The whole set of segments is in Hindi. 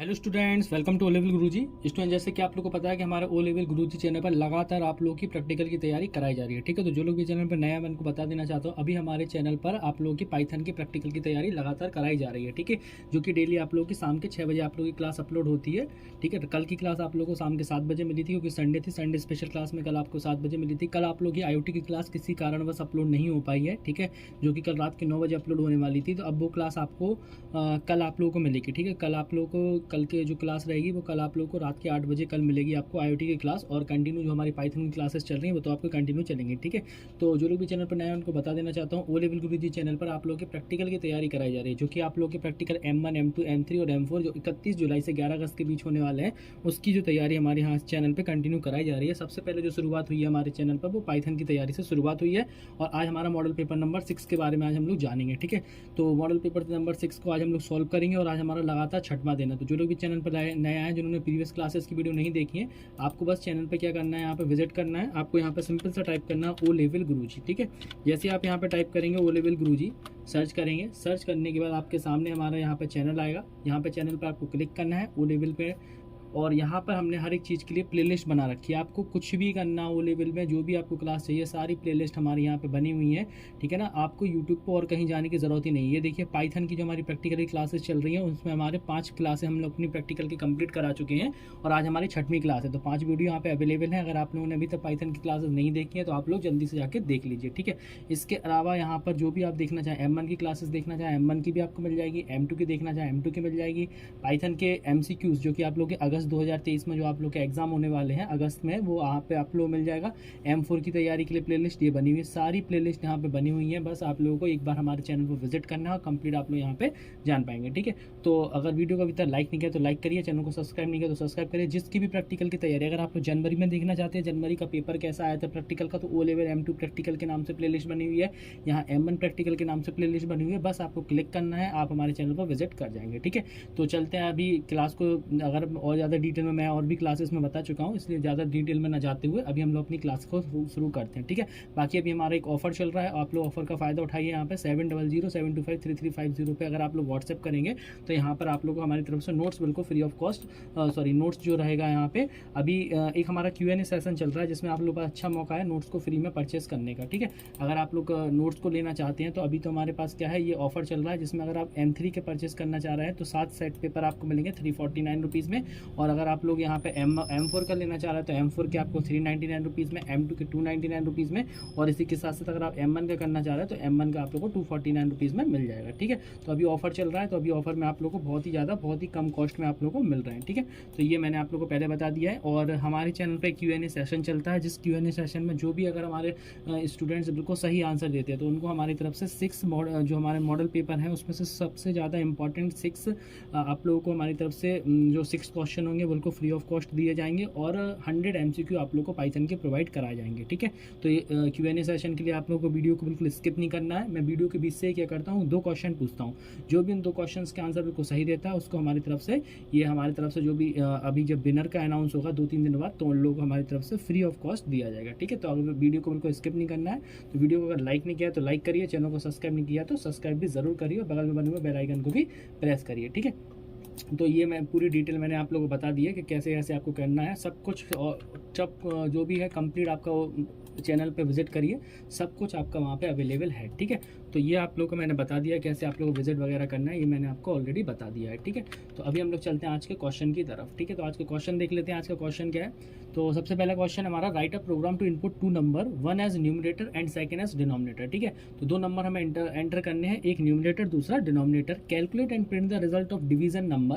Hello students, welcome to O level Guruji. Student, जैसे कि आप लोगों को पता है कि हमारे ओ लेवल गुरुजी चैनल पर लगातार आप लोगों की प्रैक्टिकल की तैयारी कराई जा रही है। ठीक है, तो जो लोग भी चैनल पर नया है मैं उनको बता देना चाहता हूँ, अभी हमारे चैनल पर आप लोगों की पाइथन की प्रैक्टिकल की तैयारी लगातार कराई जा रही है। ठीक है, जो कि डेली आप लोगों की शाम के 6 बजे आप लोगों की क्लास अपलोड होती है। ठीक है, तो कल की क्लास आप लोगों को शाम के 7 बजे मिली थी, क्योंकि संडे थी। संडे स्पेशल क्लास में कल आपको 7 बजे मिली थी। कल आप लोगों की IoT की क्लास किसी कारणवश अपलोड नहीं हो पाई है। ठीक है, जो कि कल रात के 9 बजे अपलोड होने वाली थी, तो अब वो क्लास आपको कल आप लोगों को मिलेगी। ठीक है, कल आप लोगों को कल के जो क्लास रहेगी वो कल आप लोगों को रात के 8 बजे कल मिलेगी आपको IoT की क्लास, और कंटिन्यू जो हमारी पाइथन की क्लासेस चल रही हैं वो तो आपको कंटिन्यू चलेंगी। ठीक है, तो जो लोग भी चैनल पर नए हैं उनको बता देना चाहता हूँ, ओ लेवल गुरुजी चैनल पर आप लोगों के प्रैक्टिकल की तैयारी कराई जा रही है, जो कि आप लोगों के प्रैक्टिकल M1, M2, M3 और M4 जो 31 जुलाई से 11 अगस्त के बीच होने वाले हैं, उसकी जो तैयारी हमारे यहाँ चैनल पर कंटिन्यू कराई जा रही है। सबसे पहले जो शुरुआत हुई है हमारे चैनल पर वो पाइथन की तैयारी से शुरुआत हुई है, और आज हमारा मॉडल पेपर नंबर 6 के बारे में आज हम लोग जानेंगे। ठीक है, तो मॉडल पेपर नंबर 6 को आज हम लोग सॉल्व करेंगे, और आज हमारा लगातार 6वां दिन है। तो जो लोग भी चैनल पर नया है, जिन्होंने प्रीवियस क्लासेस की वीडियो नहीं देखी है, आपको बस चैनल पे क्या करना है, यहाँ पे विजिट करना है। आपको यहाँ पे सिंपल सा टाइप करना है ओ लेवल गुरुजी। ठीक है, जैसे आप यहाँ पे टाइप करेंगे ओ लेवल गुरुजी, सर्च करेंगे, सर्च करने के बाद आपके सामने हमारा यहाँ पे चैनल आएगा। यहाँ पे चैनल पर आपको क्लिक करना है ओ लेवल पे, और यहाँ पर हमने हर एक चीज़ के लिए प्लेलिस्ट बना रखी है। आपको कुछ भी करना हो लेवल में, जो भी आपको क्लास चाहिए, सारी प्लेलिस्ट हमारी यहाँ पे बनी हुई है। ठीक है ना, आपको यूट्यूब पर और कहीं जाने की ज़रूरत ही नहीं है। ये देखिए, पाइथन की जो हमारी प्रैक्टिकल की क्लासेस चल रही हैं उसमें हमारे 5 क्लासें हम लोग अपनी प्रैक्टिकल की कंप्लीट करा चुके हैं, और आज हमारी 6वीं क्लास है। तो 5 वीडियो यहाँ पे अवेलेबल है। अगर आप लोगों ने अभी तक पाइथन की क्लासेस नहीं देखी है तो आप लोग जल्दी से जाकर देख लीजिए। ठीक है, इसके अलावा यहाँ पर जो भी आप देखना चाहें, M1 की क्लासेस देखना चाहें M1 की भी आपको मिल जाएगी, M2 की देखना चाहें M2 की मिल जाएगी। पाइथन के MCQs जो कि आप लोग के अगस्त 2023 में जो आप लोग के एग्जाम होने वाले हैं अगस्त में, वो यहाँ पे आप लोग मिल जाएगा। M4 की तैयारी के लिए प्लेलिस्ट ये बनी हुई है, सारी प्लेलिस्ट यहाँ पे बनी हुई है। बस आप लोगों को एक बार हमारे चैनल पर विजिट करना है और कंप्लीट आप लोग यहाँ पे जान पाएंगे। ठीक है, तो अगर वीडियो को अभी तक लाइक नहीं किया तो लाइक करिए, चैनल को सब्सक्राइब नहीं किया तो सब्सक्राइब करिए। जिसकी भी प्रैक्टिकल की तैयारी, अगर आप लोग जनवरी में देखना चाहते हैं जनवरी का पेपर कैसा आया था प्रैक्टिकल का, तो ओ लेवल M2 प्रैक्टिकल के नाम से प्लेलिस्ट बनी हुई है, यहाँ M1 प्रैक्टिकल के नाम से प्लेलिस्ट बनी हुई है। बस आपको क्लिक करना है, आप हमारे चैनल पर विजिट कर जाएंगे। ठीक है, तो चलते हैं अभी क्लास को। अगर और ज़्यादा डिटेल में मैं और भी क्लासेस में बता चुका हूँ, इसलिए ज़्यादा डिटेल में ना जाते हुए अभी हम लोग अपनी क्लास को शुरू करते हैं। ठीक है, बाकी अभी हमारा एक ऑफर चल रहा है, आप लोग ऑफर का फ़ायदा उठाइए। यहाँ पे 7007253350 पे अगर आप लोग व्हाट्सएप करेंगे तो यहाँ पर आप लोग को हमारी तरफ से नोट्स बिल्कुल फ्री ऑफ कॉस्ट, नोट्स जो रहेगा यहाँ पे। अभी एक हमारा Q&A सेशन चल रहा है, जिसमें आप लोग का अच्छा मौका है नोट्स को फ्री में परचेस करने का। ठीक है, अगर आप लोग नोट्स को लेना चाहते हैं तो अभी तो हमारे पास क्या है, ये ऑफर चल रहा है, जिसमें अगर आप M3 के परचेस करना चाह रहे हैं तो 7 सेट पेपर आपको मिलेंगे 349 रुपीज़ में, और अगर आप लोग यहाँ पे M4 का लेना चाह रहे हैं तो M4 के आपको 399 रुपीज़ में, M2 के 299 रुपीज़ में, और इसी के साथ साथ अगर आप M1 का करना चाह रहे हैं तो M1 का आप लोग को 249 रुपीज़ में मिल जाएगा। ठीक है, तो अभी ऑफर चल रहा है, तो अभी ऑफर में आप लोग को बहुत ही ज़्यादा, बहुत ही कम कॉस्ट में आप लोग को मिल रहे हैं। ठीक है, तो ये मैंने आप लोग को पहले बता दिया है। और हमारे चैनल पर Q&A सेशन चलता है, जिस Q&A सेशन में जो भी अगर हमारे स्टूडेंट्स बिल्कुल सही आंसर देते हैं तो उनको हमारी तरफ से 6 जो हमारे मॉडल पेपर हैं उसमें से सबसे ज़्यादा इंपॉर्टेंट 6 आप लोगों को हमारी तरफ से जो 6 क्वेश्चन होंगे बिल्कुल फ्री ऑफ कॉस्ट दिए जाएंगे, और 100 MCQ आप लोग को पाइथन के प्रोवाइड कराए जाएंगे। ठीक है, तो ये Q&A सेशन के लिए आप लोगों को वीडियो को बिल्कुल स्किप नहीं करना है। मैं वीडियो के बीच से क्या करता हूँ, 2 क्वेश्चन पूछता हूँ, जो भी उन 2 क्वेश्चन के आंसर बिल्कुल सही देता है उसको हमारी तरफ से, ये हमारी तरफ से जो भी अभी जब विनर का अनाउंस होगा 2-3 दिन बाद, तो उन लोगों को हमारी तरफ से फ्री ऑफ कॉस्ट दिया जाएगा। ठीक है, तो अगर वीडियो को बिल्कुल स्किप नहीं करना है, तो वीडियो को अगर लाइक नहीं किया तो लाइक करिए, चैनल को सब्सक्राइब नहीं किया तो सब्सक्राइब भी जरूर करिए, और बगल में बने हुए बेल आइकन को भी प्रेस करिए। ठीक है, तो ये मैं पूरी डिटेल मैंने आप लोगों को बता दी है कि कैसे कैसे आपको करना है सब कुछ, और सब जो भी है कंप्लीट आपका चैनल पे विजिट करिए, सब कुछ आपका वहाँ पे अवेलेबल है। ठीक है, तो ये आप लोगों को मैंने बता दिया कैसे आप लोगों को विजिट वगैरह करना है, ये मैंने आपको ऑलरेडी बता दिया है। ठीक है, तो अभी हम लोग चलते हैं आज के क्वेश्चन की तरफ। ठीक है, तो आज के क्वेश्चन देख लेते हैं। आज का क्वेश्चन क्या है, तो सबसे पहला क्वेश्चन हमारा, write a program to input 2 number, 1 as numerator and second as denominator. ठीक है, तो 2 नंबर हमें एंटर करने हैं, एक न्यूमरेटर दूसरा denominator. Calculate and print the result of division number.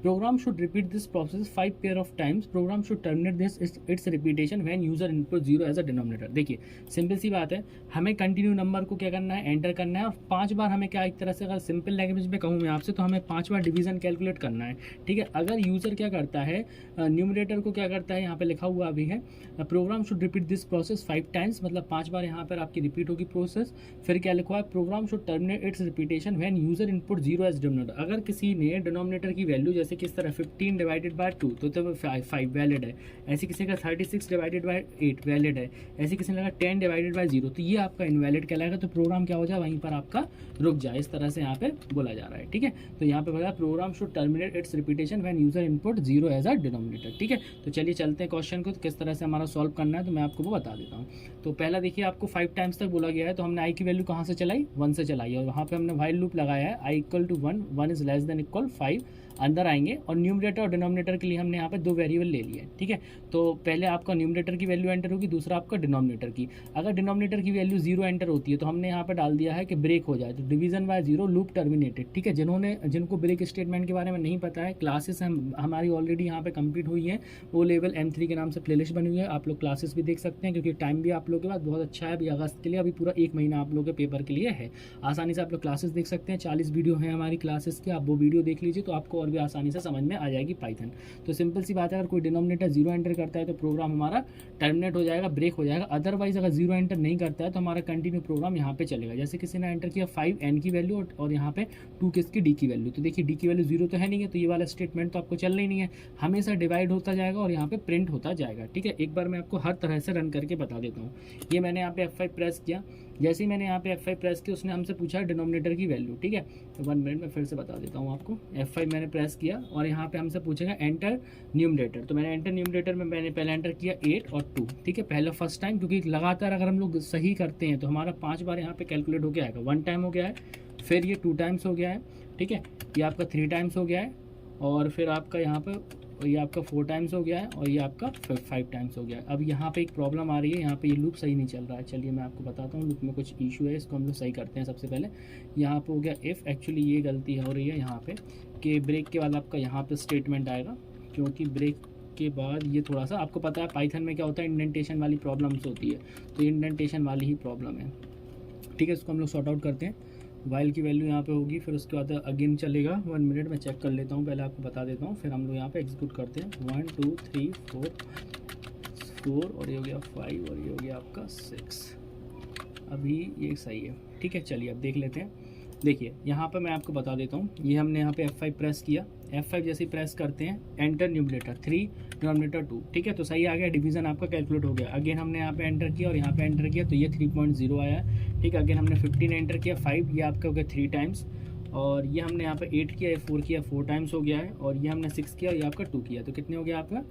Program should repeat this process 5 pair of times. Program should terminate this its repetition when user input 0 as a denominator. देखिए, सिंपल सी बात है, हमें कंटिन्यू नंबर को क्या करना है, एंटर करना है, और 5 बार हमें क्या, एक तरह से अगर सिंपल लैंग्वेज में कहूँ मैं आपसे, तो हमें 5 बार डिवीजन कैलकुलेट करना है। ठीक है, अगर यूजर क्या करता है, न्यूमरेटर को क्या करता है, यहाँ पे लिखा हुआ भी है, program should repeat this process 5 times, मतलब 5 बार यहाँ पर आपकी रिपीट होगी प्रोसेस। फिर क्या लिखा है, program should terminate its repetition when user input 0 as denominator. अगर किसी ने डिनोमिनेटर की वैल्यू जैसे किस तरह 15 डिवाइडेड बाय 2 तो 5 वैलिड है, ऐसे किसी का 36 डिवाइडेड बाय 8 वैलिड है, ऐसे किसी ने लगा 10 डिवाइडेड बाय 0 तो ये आपका इनवैलिड कहलाएगा। तो प्रोग्राम क्या हो जाएगा, वहीं पर आपका रुक जाए, इस तरह से यहाँ पे बोला जा रहा है। ठीक है, तो यहाँ पे बोला program should terminate its repetition when user input 0 as a denominator. ठीक है, तो चलिए चलते हैं क्वेश्चन को, तो किस तरह से हमारा सॉल्व करना है तो मैं आपको वो बता देता हूँ। तो पहला देखिए, आपको 5 टाइम्स तक बोला गया है, तो हमने आई की वैल्यू कहाँ से चलाई, 1 से चलाई, और वहाँ पे हमने व्हाइल लूप लगाया है, I equal to 1, 1 is less than equal 5, अंदर आएंगे, और न्यूमरेटर और डिनोमिनेटर के लिए हमने यहाँ पे 2 वेरिएबल ले लिए। ठीक है, तो पहले आपका न्यूमरेटर की वैल्यू एंटर होगी, दूसरा आपका डिनोमिनेटर की। अगर डिनोमिनेटर की वैल्यू 0 एंटर होती है तो हमने यहाँ पे डाल दिया है कि ब्रेक हो जाए, तो डिवीजन बाय 0 लूप टर्मिनेटेड। ठीक है, जिनको ब्रेक स्टेटमेंट के बारे में नहीं पता है, क्लासेस हमारी ऑलरेडी यहाँ पे कंप्लीट हुई है, वो लेवल M3 के नाम से प्लेलिस्ट बनी हुई है, आप लोग क्लासेस भी देख सकते हैं, क्योंकि टाइम भी आप लोगों के पास बहुत अच्छा है। अभी अगस्त के लिए अभी पूरा 1 महीना आप लोगों के पेपर के लिए है, आसानी से आप लोग क्लासेस देख सकते हैं। 40 वीडियो हैं हमारी क्लासेस की, आप वो वीडियो देख लीजिए तो आपको और भी आसानी से समझ में आ जाएगी पाइथन। तो सिंपल सी बात है, अगर कोई डिनोमिनेटर 0 एंटर करता है तो प्रोग्राम हमारा टर्मिनेट हो जाएगा, ब्रेक हो जाएगा। अदरवाइज अगर 0 एंटर नहीं करता है तो हमारा कंटिन्यू प्रोग्राम यहाँ पे चलेगा। जैसे किसी ने एंटर किया 5 n की वैल्यू और यहाँ पे 2 किसकी d की वैल्यू, तो देखिए d की वैल्यू 0 तो है नहीं है, तो ये वाला स्टेटमेंट तो आपको चलना ही नहीं है, हमेशा डिवाइड होता जाएगा और यहाँ पे प्रिंट होता जाएगा। ठीक है, एक बार मैं आपको हर तरह से रन करके बता देता हूँ। ये मैंने यहाँ पे F5 प्रेस किया, जैसे ही मैंने यहाँ पे F5 प्रेस किया उसने हमसे पूछा डिनोमिनेटर की वैल्यू। ठीक है, तो 1 मिनट में फिर से बता देता हूँ आपको। F5 मैंने प्रेस किया और यहाँ पे हमसे पूछेगा एंटर न्यूमरेटर, तो मैंने एंटर न्यूमरेटर में मैंने पहले एंटर किया 8 और 2। ठीक है, पहला फर्स्ट टाइम, क्योंकि लगातार अगर हम लोग सही करते हैं तो हमारा 5 बार यहाँ पे कैलकुलेट हो गया है। 1 टाइम हो गया है, फिर ये 2 टाइम्स हो गया है। ठीक है, ये आपका 3 टाइम्स हो गया है, और फिर आपका यहाँ पर ये आपका 4 टाइम्स हो गया है, और ये आपका 5 टाइम्स हो गया है। अब यहाँ पे एक प्रॉब्लम आ रही है, यहाँ पे ये लूप सही नहीं चल रहा है। चलिए मैं आपको बताता हूँ, लूप में कुछ इशू है, इसको हम लोग सही करते हैं। सबसे पहले यहाँ पे हो गया इफ़, एक्चुअली ये गलती हो रही है यहाँ पे कि ब्रेक के बाद आपका यहाँ पे स्टेटमेंट आएगा, क्योंकि ब्रेक के बाद ये थोड़ा सा आपको पता है पाइथन में क्या होता है, इंडेंटेशन वाली प्रॉब्लम्स होती है, तो इंडेंटेशन वाली ही प्रॉब्लम है। ठीक है, इसको हम लोग सॉर्ट आउट करते हैं। वाइल की वैल्यू यहाँ पे होगी, फिर उसके बाद अगेन चलेगा। 1 मिनट में चेक कर लेता हूँ, पहले आपको बता देता हूँ, फिर हम लोग यहाँ पे एग्जीक्यूट करते हैं। 1 2 3 4 और ये हो गया 5 और ये हो गया आपका 6। अभी ये सही है। ठीक है, चलिए अब देख लेते हैं। देखिए यहाँ पे मैं आपको बता देता हूँ, ये हमने यहाँ पे F5 प्रेस किया, F5 जैसे ही प्रेस करते हैं एंटर न्यूमरेटर 3 डिनोमिनेटर 2। ठीक है, तो सही आ गया, डिवीजन आपका कैलकुलेट हो गया। अगेन हमने यहाँ पे एंटर किया और यहाँ पे एंटर किया, तो ये 3.0 आया है। ठीक है, अगेन हमने 15 एंटर किया, 5 ये आपका हो गया 3 टाइम्स, और ये हमने यहाँ पे 8 किया, 4 किया, 4 टाइम्स हो गया है, और ये हमने 6 किया, ये आपका 2 किया, तो कितने हो गया आपका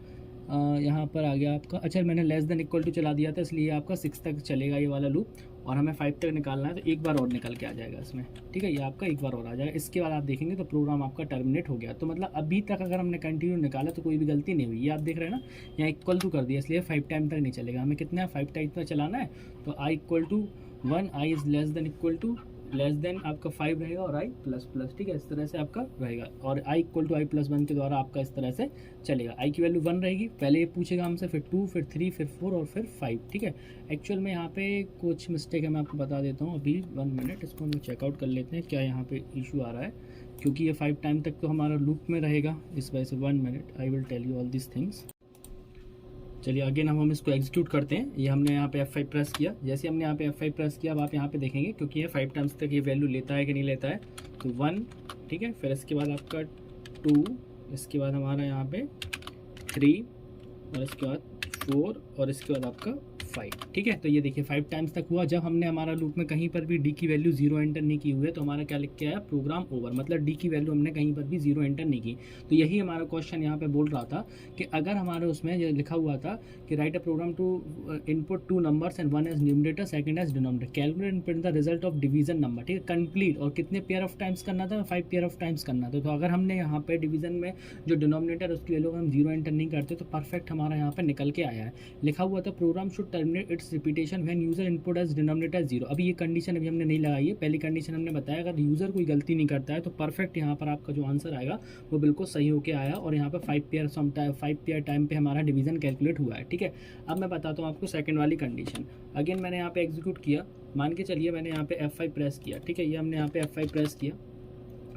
यहाँ पर आ गया आपका। अच्छा, मैंने लेस देन इक्वल टू चला दिया था, इसलिए आपका 6 तक चलेगा ये वाला लूप, और हमें 5 तक निकालना है, तो एक बार और निकल के आ जाएगा इसमें। ठीक है, ये आपका एक बार और आ जाएगा, इसके बाद आप देखेंगे तो प्रोग्राम आपका टर्मिनेट हो गया। तो मतलब अभी तक अगर हमने कंटिन्यू निकाला तो कोई भी गलती नहीं हुई। ये आप देख रहे हैं ना, यहाँ इक्वल टू कर दिया, इसलिए 5 टाइम तक नहीं चलेगा। हमें कितना है, 5 टाइम तक चलाना है, तो I equal to 1, I is less than equal to less than आपका 5 रहेगा, और आई प्लस प्लस। ठीक है, इस तरह से आपका रहेगा, और आई इक्वल टू आई प्लस 1 के द्वारा आपका इस तरह से चलेगा। आई की वैल्यू 1 रहेगी, पहले ये पूछेगा हमसे, फिर 2, फिर 3, फिर 4 और फिर 5। ठीक है, एक्चुअल में यहाँ पे कुछ मिस्टेक है, मैं आपको बता देता हूँ अभी। 1 मिनट, इसको हम चेकआउट कर लेते हैं क्या यहाँ पे इशू आ रहा है, क्योंकि ये 5 टाइम तक तो हमारा लूप में रहेगा, इस वजह से। 1 minute, I will tell you all this things. चलिए अगेन हम इसको एग्जीक्यूट करते हैं। ये हमने यहाँ पे F5 प्रेस किया, जैसे हमने यहाँ पे F5 प्रेस किया, अब आप यहाँ पे देखेंगे, क्योंकि ये 5 टाइम्स तक ये वैल्यू लेता है कि नहीं लेता है, तो 1। ठीक है, फिर इसके बाद आपका 2, इसके बाद हमारा यहाँ पे 3, और इसके बाद 4, और इसके बाद आपका 5। ठीक है, तो ये देखिए 5 टाइम्स तक हुआ। जब हमने हमारा लूप में कहीं पर भी डी की वैल्यू 0 एंटर नहीं की हुई है, तो हमारा क्या लिख के आया, प्रोग्राम ओवर, मतलब डी की वैल्यू हमने कहीं पर भी 0 एंटर नहीं की। तो यही हमारा क्वेश्चन यहाँ पे बोल रहा था कि अगर हमारे उसमें लिखा हुआ था कि write a program to input 2 numbers and 1 as numerator, second as denominator, calculate and print the result of division number. ठीक है, कंप्लीट, और कितने पेयर ऑफ टाइम्स करना था, 5 पेयर ऑफ टाइम्स करना था। तो अगर हमने यहाँ पे डिवीजन में जो डिनोमिनेटर उसकी वैल्यू हम 0 एंटर नहीं करते, तो परफेक्ट हमारा यहाँ पे निकल के आया है। लिखा हुआ था program should terminate its repetition when user input as denominator 0। अभी ये कंडीशन अभी हमने नहीं लगाई है, पहली कंडीशन हमने बताया अगर यूजर कोई गलती नहीं करता है तो परफेक्ट यहाँ पर आपका जो आंसर आएगा वो बिल्कुल सही होके आया, और यहाँ पे 5 पेयर टाइम पे हमारा डिवीजन कैलकुलेट हुआ है। ठीक है, अब मैं बताता हूँ आपको सेकंड वाली कंडीशन। अगेन मैंने यहाँ पे एग्जीक्यूट किया, मान के चलिए मैंने यहाँ पे F5 प्रेस किया। ठीक है, ये हमने यहाँ पे F5 प्रेस किया,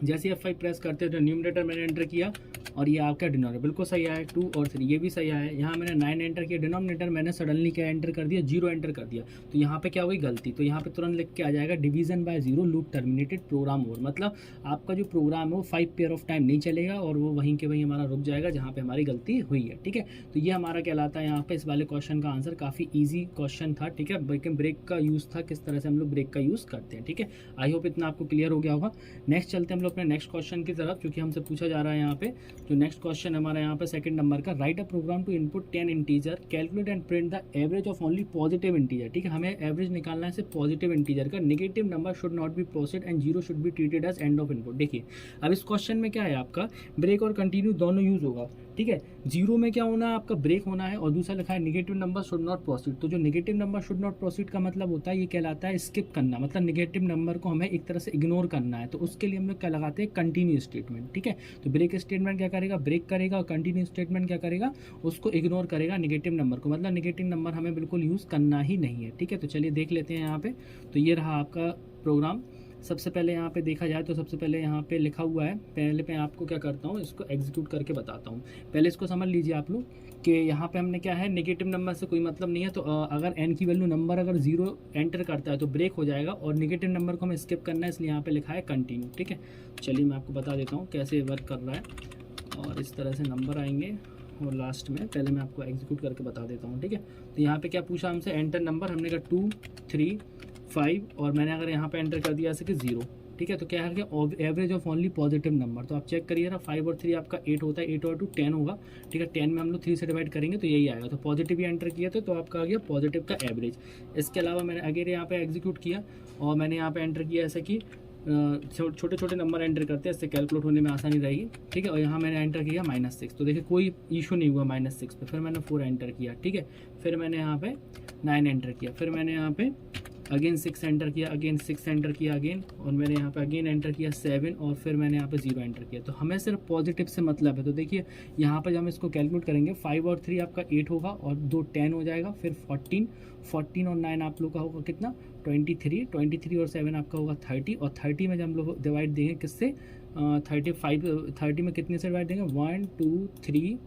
जैसे F5 प्रेस करते हैं तो न्यूमरेटर मैंने एंटर किया और ये आपका डिनोमिनेटर बिल्कुल सही आया 2 और 3, ये भी सही आया। यहाँ मैंने 9 एंटर किया, डिनोमिनेटर मैंने सडनली क्या एंटर कर दिया, 0 एंटर कर दिया। तो यहाँ पे क्या हुई गलती, तो यहाँ पे तुरंत लिख के आ जाएगा division by 0 loop terminated program over, मतलब आपका जो प्रोग्राम है वो 5 पेयर ऑफ टाइम नहीं चलेगा और वो वहीं के वहीं हमारा रुक जाएगा जहाँ पे हमारी गलती हुई है। ठीक है, तो ये हमारा कहलाता है यहाँ पे इस वाले क्वेश्चन का आंसर। काफ़ी ईजी क्वेश्चन था। ठीक है, ब्रेक का यूज़ था, किस तरह से हम लोग ब्रेक का यूज़ करते हैं। ठीक है, आई होप इतना आपको क्लियर हो गया होगा। नेक्स्ट चलते हैं हम लोग अपने नेक्स्ट क्वेश्चन की तरफ, क्योंकि हमसे पूछा जा रहा है यहाँ पे जो नेक्स्ट क्वेश्चन हमारा यहाँ पे सेकंड नंबर का, write a program to input 10 integer, calculate and print the average of only positive integer. ठीक है, हमें एवरेज निकालना है सिर्फ पॉजिटिव इंटीजर का, negative number should not be processed and 0 should be treated as end of input. देखिए अब इस क्वेश्चन में क्या है, आपका ब्रेक और कंटिन्यू दोनों यूज होगा। ठीक है, 0 में क्या होना है, आपका ब्रेक होना है, और दूसरा लिखा है negative number should not proceed. तो जो negative number should not proceed का मतलब होता है, ये कहलाता है स्किप करना, मतलब नेगेटिव नंबर को हमें एक तरह से इग्नोर करना है। तो उसके लिए हम लोग क्या लगाते हैं, कंटिन्यू स्टेटमेंट। ठीक है, तो ब्रेक स्टेटमेंट क्या करेगा, ब्रेक करेगा, और कंटिन्यू स्टेटमेंट क्या करेगा, उसको इग्नोर करेगा नेगेटिव नंबर को, मतलब नेगेटिव नंबर हमें बिल्कुल यूज़ करना ही नहीं है। ठीक है, तो चलिए देख लेते हैं यहाँ पे। तो ये रहा आपका प्रोग्राम। सबसे पहले यहाँ पे देखा जाए तो सबसे पहले यहाँ पे लिखा हुआ है, पहले मैं आपको क्या करता हूँ, इसको एग्जीक्यूट करके बताता हूँ। पहले इसको समझ लीजिए आप लोग कि यहाँ पे हमने क्या है, नेगेटिव नंबर से कोई मतलब नहीं है। तो अगर n की वैल्यू नंबर अगर 0 एंटर करता है तो ब्रेक हो जाएगा, और नेगेटिव नंबर को हमें स्किप करना है, इसलिए यहाँ पे लिखा है कंटिन्यू। ठीक है, चलिए मैं आपको बता देता हूँ कैसे वर्क कर रहा है। और इस तरह से नंबर आएंगे और लास्ट में पहले मैं आपको एग्जीक्यूट करके बता देता हूँ। ठीक है, तो यहाँ पे क्या पूछा हमसे, एंटर नंबर, हमने कहा 2 3 5, और मैंने अगर यहाँ पे एंटर कर दिया जैसे कि 0। ठीक है, तो क्या है कि average of only positive number. तो आप चेक करिए ना, 5 और 3 आपका 8 होता है, 8 और 2 10 होगा। ठीक है, 10 में हम लोग 3 से डिवाइड करेंगे तो यही आएगा। तो पॉजिटिव ही एंटर किया था तो आपका आ गया पॉजिटिव का एवरेज। इसके अलावा मैंने अगेन यहाँ पे एग्जीक्यूट किया और मैंने यहाँ पे एंटर किया ऐसे कि छोटे छोटे नंबर एंटर करते हैं, इससे कैलकुलेट होने में आसानी रहेगी। ठीक है, और यहाँ मैंने एंटर किया -6, तो देखिए कोई इशू नहीं हुआ -6 पे। फिर मैंने 4 एंटर किया। ठीक है, फिर मैंने यहाँ पे 9 एंटर किया, फिर मैंने यहाँ पे अगेन 6 एंटर किया, अगेन 6 एंटर किया अगेन, और मैंने यहाँ पे अगेन एंटर किया 7, और फिर मैंने यहाँ पे 0 एंटर किया। तो हमें सिर्फ पॉजिटिव से मतलब है। तो देखिए यहाँ पे जब हम इसको कैलकुलेट करेंगे, 5 और 3 आपका 8 होगा, और 2 10 हो जाएगा, फिर 14 और 9 आप लोग का होगा कितना, 23 और 7 आपका होगा 30, और 30 में जब हम लोग डिवाइड देंगे किससे, 30 में कितने से डिवाइड देंगे, 1 2 3,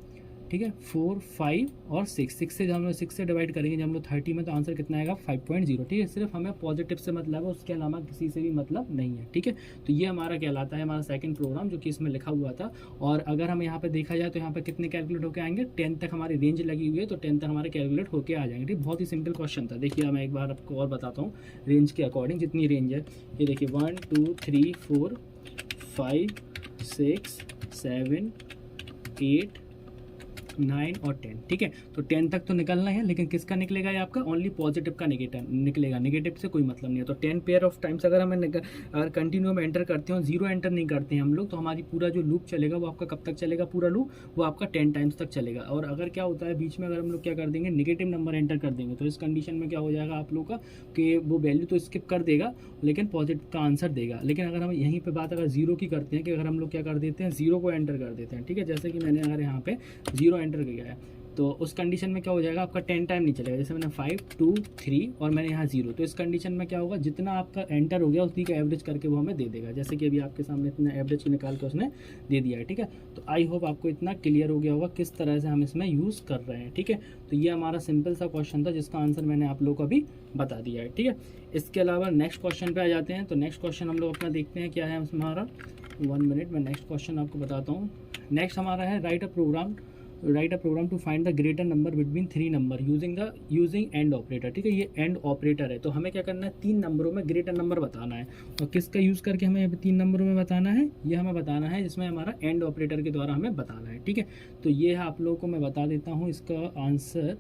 ठीक है, 4 5 और 6 से जब हम लोग 6 से डिवाइड करेंगे जब हम लोग 30 में, तो आंसर कितना आएगा 5.0। ठीक है, सिर्फ हमें पॉजिटिव से मतलब है, उसके अलावा किसी से भी मतलब नहीं है। ठीक है, तो ये हमारा कहलाता है हमारा सेकंड प्रोग्राम जो कि इसमें लिखा हुआ था। और अगर हम यहाँ पे देखा जाए तो यहाँ पे कितने कैलकुलेट होकर आएंगे, 10 तक हमारी रेंज लगी हुई है, तो 10 तक हमारे कैलकुलेट होकर आ जाएंगे। ठीक, बहुत ही सिंपल क्वेश्चन था। देखिए मैं एक बार आपको और बताता हूँ रेंज के अकॉर्डिंग, जितनी रेंज है ये देखिए 1 2 3 4 5 6 7 8 9 और 10। ठीक है, तो 10 तक तो निकलना है, लेकिन किसका निकलेगा ये आपका, ओनली पॉजिटिव का निगेटिव निकलेगा, नेगेटिव से कोई मतलब नहीं है। तो 10 पेयर ऑफ टाइम्स अगर हमें अगर कंटिन्यू में एंटर करते हो, 0 एंटर नहीं करते हैं हम लोग, तो हमारी पूरा जो लूप चलेगा वो आपका कब तक चलेगा, पूरा लूप वो आपका 10 टाइम्स तक चलेगा। और अगर क्या होता है बीच में अगर हम लोग क्या कर देंगे, नेगेटिव नंबर एंटर कर देंगे, तो इस कंडीशन में क्या हो जाएगा आप लोग का कि वो वैल्यू तो स्किप कर देगा लेकिन पॉजिटिव का आंसर देगा। लेकिन अगर हम यहीं पर बात अगर 0 की करते हैं, कि अगर हम लोग क्या कर देते हैं, 0 को एंटर कर देते हैं। ठीक है, जैसे कि मैंने अगर यहाँ पे 0 एंटर किया है, तो उस कंडीशन में क्या हो जाएगा, आपका 10 टाइम नहीं चलेगा। जैसे मैंने 5 2 3 और मैंने यहाँ 0, तो इस कंडीशन में क्या होगा, जितना आपका एंटर हो गया उसी का एवरेज करके वो हमें दे देगा। जैसे कि अभी आपके सामने इतना एवरेज निकाल के उसने दे दिया है। ठीक है, तो आई होप आपको इतना क्लियर हो गया होगा किस तरह से हम इसमें यूज़ कर रहे हैं। ठीक है, तो ये हमारा सिंपल सा क्वेश्चन था जिसका आंसर मैंने आप लोग को अभी बता दिया है। ठीक है, इसके अलावा नेक्स्ट क्वेश्चन पर आ जाते हैं। तो नेक्स्ट क्वेश्चन हम लोग अपना देखते हैं क्या है हमारा। 1 मिनट में नेक्स्ट क्वेश्चन आपको बताता हूँ। नेक्स्ट हमारा है write a program to find the greater number between 3 number using and operator. ठीक है, ये एंड ऑपरेटर है, तो हमें क्या करना है, 3 नंबरों में ग्रेटर नंबर बताना है। और किसका यूज़ करके हमें 3 नंबरों में बताना है, ये हमें बताना है जिसमें हमारा एंड ऑपरेटर के द्वारा हमें बताना है। ठीक है, तो ये है आप लोगों को मैं बता देता हूँ इसका आंसर।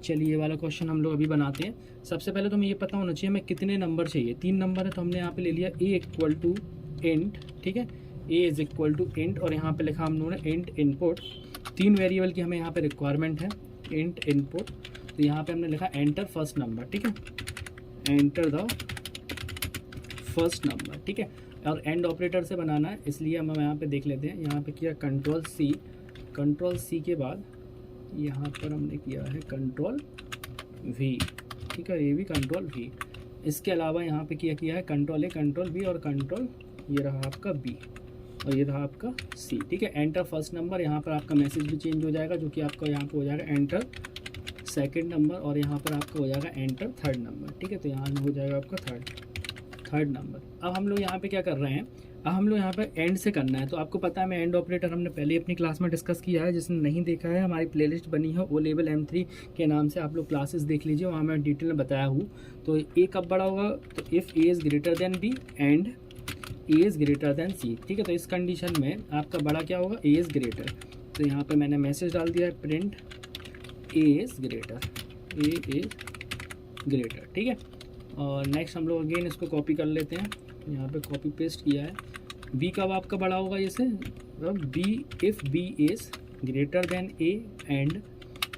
चलिए ये वाला क्वेश्चन हम लोग अभी बनाते हैं। सबसे पहले तो हमें ये पता होना चाहिए हमें कितने नंबर चाहिए। 3 नंबर है, तो हमने यहाँ पे ले लिया a इक्वल टू इंट। ठीक है, a is equal to int, और यहाँ पे लिखा हम लोगों ने इंट इनपुट। 3 वेरिएबल की हमें यहाँ पे रिक्वायरमेंट है, इंट इनपुट। तो यहाँ पे हमने लिखा एंटर फर्स्ट नंबर। ठीक है, एंटर द फर्स्ट नंबर। ठीक है, और एंड ऑपरेटर से बनाना है, इसलिए हम यहाँ पे देख लेते हैं। यहाँ पे किया कंट्रोल सी के बाद यहाँ पर हमने किया है कंट्रोल वी। ठीक है, ये भी कंट्रोल वी। इसके अलावा यहाँ पे किया है कंट्रोल ए, कंट्रोल बी और कंट्रोल, ये रहा आपका बी। और ये रहा आपका सी, ठीक है। एंटर फर्स्ट नंबर, यहाँ पर आपका मैसेज भी चेंज हो जाएगा, जो कि आपका यहाँ पे हो जाएगा एंटर सेकंड नंबर, और यहाँ पर आपका हो जाएगा एंटर थर्ड नंबर, ठीक है। तो यहाँ हो जाएगा आपका थर्ड नंबर। अब हम लोग यहाँ पे क्या कर रहे हैं, अब हम लोग यहाँ पे एंड से करना है। तो आपको पता है मैं एंड ऑपरेटर हमने पहले ही अपनी क्लास में डिस्कस किया है, जिसने नहीं देखा है हमारी प्लेलिस्ट बनी है ओ लेवल M3 के नाम से, आप लोग क्लासेस देख लीजिए, वहाँ मैं डिटेल में बताया हूँ। तो ए कब बड़ा होगा, तो if A is greater than B and A is greater than C, ठीक है। तो इस कंडीशन में आपका बड़ा क्या होगा, ए इज़ ग्रेटर। तो यहाँ पे मैंने मैसेज डाल दिया है print A is greater, A is greater, ठीक है। और नेक्स्ट हम लोग अगेन इसको कॉपी कर लेते हैं, यहाँ पे कॉपी पेस्ट किया है। बी कब आपका बड़ा होगा, जैसे B if B is greater than A and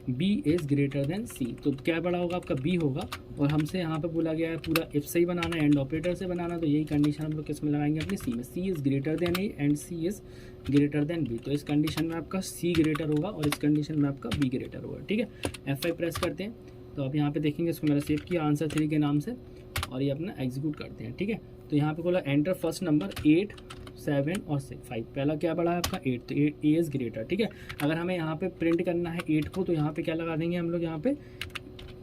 B is greater than C, तो क्या बड़ा होगा आपका बी होगा। और हमसे यहाँ पे बोला गया है पूरा इफ से ही बनाना है, एंड ऑपरेटर से बनाना, तो यही कंडीशन हम लोग किस में लगाएंगे, अपनी सी में। C is greater than A and C is greater than B, तो इस कंडीशन में आपका सी ग्रेटर होगा और इस कंडीशन में आपका बी ग्रेटर होगा, ठीक है। F5 प्रेस करते हैं, तो आप यहाँ पे देखेंगे इसको मैंने सेव किया आंसर 3 के नाम से, और ये अपना एग्जीक्यूट करते हैं, ठीक है। तो यहाँ पे बोला एंटर फर्स्ट नंबर 8, 7 और 5, पहला क्या बड़ा है आपका 8, तो ए इज़ ग्रेटर, ठीक है। अगर हमें यहाँ पे प्रिंट करना है 8 को, तो यहाँ पे क्या लगा देंगे हम लोग, यहाँ पे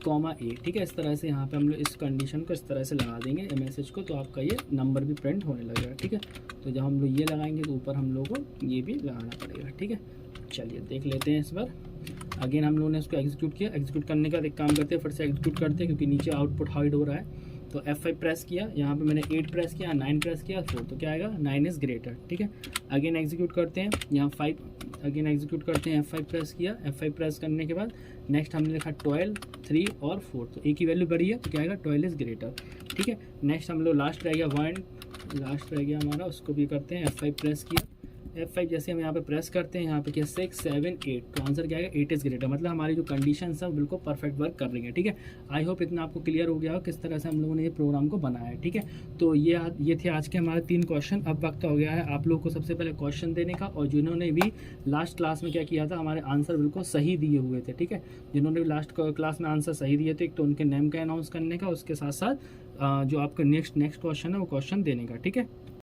कॉमा ए, ठीक है। इस तरह से यहाँ पे हम लोग इस कंडीशन को इस तरह से लगा देंगे मैसेज को, तो आपका ये नंबर भी प्रिंट होने लगेगा, ठीक है। तो जब हम लोग ये लगाएंगे तो ऊपर हम लोग को ये भी लगाना पड़ेगा, ठीक है। चलिए देख लेते हैं इस बार। अगेन हम लोगों ने इसको एग्जीक्यूट किया, एग्जीक्यूट करने का एक काम करते हैं, फिर से एग्जीक्यूट करते हैं, क्योंकि नीचे आउटपुट हाइड हो रहा है। तो F5 प्रेस किया, यहाँ पे मैंने 8 प्रेस किया, 9 प्रेस किया, 4, तो क्या आएगा 9 इज़ ग्रेटर, ठीक है। अगेन एग्जीक्यूट करते हैं, यहाँ 5 अगेन एग्जीक्यूट करते हैं, F5 प्रेस किया, F5 प्रेस करने के बाद नेक्स्ट हमने लिखा 12, 3 और 4, तो एक ही वैल्यू बड़ी है, तो क्या आएगा 12 इज़ ग्रेटर, ठीक है। नेक्स्ट हम लोग लास्ट रह गया 1, लास्ट रह गया हमारा, उसको भी करते हैं। F5 प्रेस किया, F5 जैसे हम यहाँ पे प्रेस करते हैं, यहाँ पे क्या 6, 7, 8, तो आंसर क्या आएगा 8 इज़ ग्रेटर, मतलब हमारी जो कंडीशन है बिल्कुल परफेक्ट वर्क कर रही है, ठीक है। आई होप इतना आपको क्लियर हो गया हो किस तरह से हम लोगों ने ये प्रोग्राम को बनाया है, ठीक है। तो ये थे आज के हमारे 3 क्वेश्चन। अब वक्त हो गया है आप लोगों को सबसे पहले क्वेश्चन देने का, और जिन्होंने भी लास्ट क्लास में क्या किया था, हमारे आंसर बिल्कुल सही दिए हुए थे, ठीक है। जिन्होंने भी लास्ट क्लास में आंसर सही दिए थे, एक तो उनके नेम का अनाउंस करने का, उसके साथ साथ जो आपका नेक्स्ट क्वेश्चन है वो क्वेश्चन देने का, ठीक है।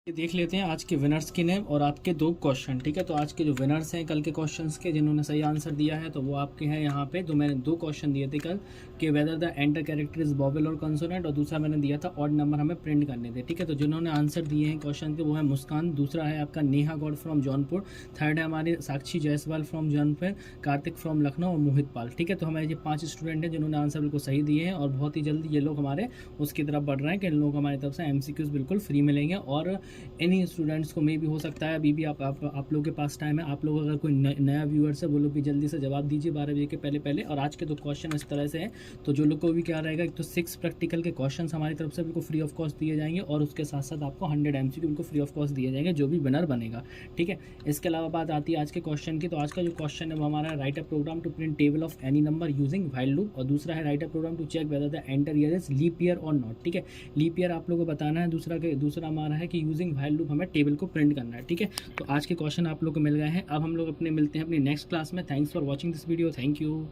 देख लेते हैं आज के विनर्स के नेम और आपके 2 क्वेश्चन, ठीक है। तो आज के जो विनर्स हैं कल के क्वेश्चंस के, जिन्होंने सही आंसर दिया है, तो वो आपके हैं यहाँ पे। तो मैंने 2 क्वेश्चन दिए थे कल कि weather the enter character is vowel और कंसोनेंट, और दूसरा मैंने दिया था ऑड नंबर हमें प्रिंट करने थे, ठीक है। तो जिन्होंने आंसर दिए हैं क्वेश्चन के वो है मुस्कान, दूसरा है आपका नेहा गौड़ फ्रॉम जौनपुर, थर्ड है हमारे साक्षी जायसवाल फ्रॉम जौनपुर, कार्तिक फ्रॉम लखनऊ और मोहित पाल, ठीक है। तो हमारे ये 5 स्टूडेंट हैं जिन्होंने आंसर बिल्कुल सही दिए हैं, और बहुत ही जल्दी ये लोग हमारे उसकी तरफ बढ़ रहे हैं कि इन लोगों को हमारी तरफ से MCQs बिल्कुल फ्री मिलेंगे। और इन्हीं स्टूडेंट्स को मे भी हो सकता है अभी भी आप लोगों के पास टाइम है, आप लोग अगर कोई नया व्यूअर्स है वो लोग भी जल्दी से जवाब दीजिए 12 बजे के पहले। और आज के 2 क्वेश्चन इस तरह से हैं, तो जो लोग को भी क्या रहेगा, एक तो 6 प्रैक्टिकल के क्वेश्चन हमारी तरफ से बिल्कुल फ्री ऑफ कॉस्ट दिए जाएंगे, और उसके साथ साथ आपको 100 MCQ बिल्कुल फ्री ऑफ कॉस्ट दिए जाएंगे, जो भी विनर बनेगा, ठीक है। इसके अलावा बात आती है आज के क्वेश्चन की। तो आज का जो क्वेश्चन है वो हमारा write a program to print table of any number using while loop, और दूसरा है write a program to check whether the enter year is leap year और नॉट, ठीक है। लीप ईयर आप लोगों को बताना है, दूसरा हमारा है कि यूजिंग व्हाइल लूप हमें टेबल को प्रिंट करना है, ठीक है। तो आज के क्वेश्चन आप लोग को मिल गए हैं। अब हम लोग मिलते हैं अपनी नेक्स्ट क्लास में। Thanks for watching this video, thank you.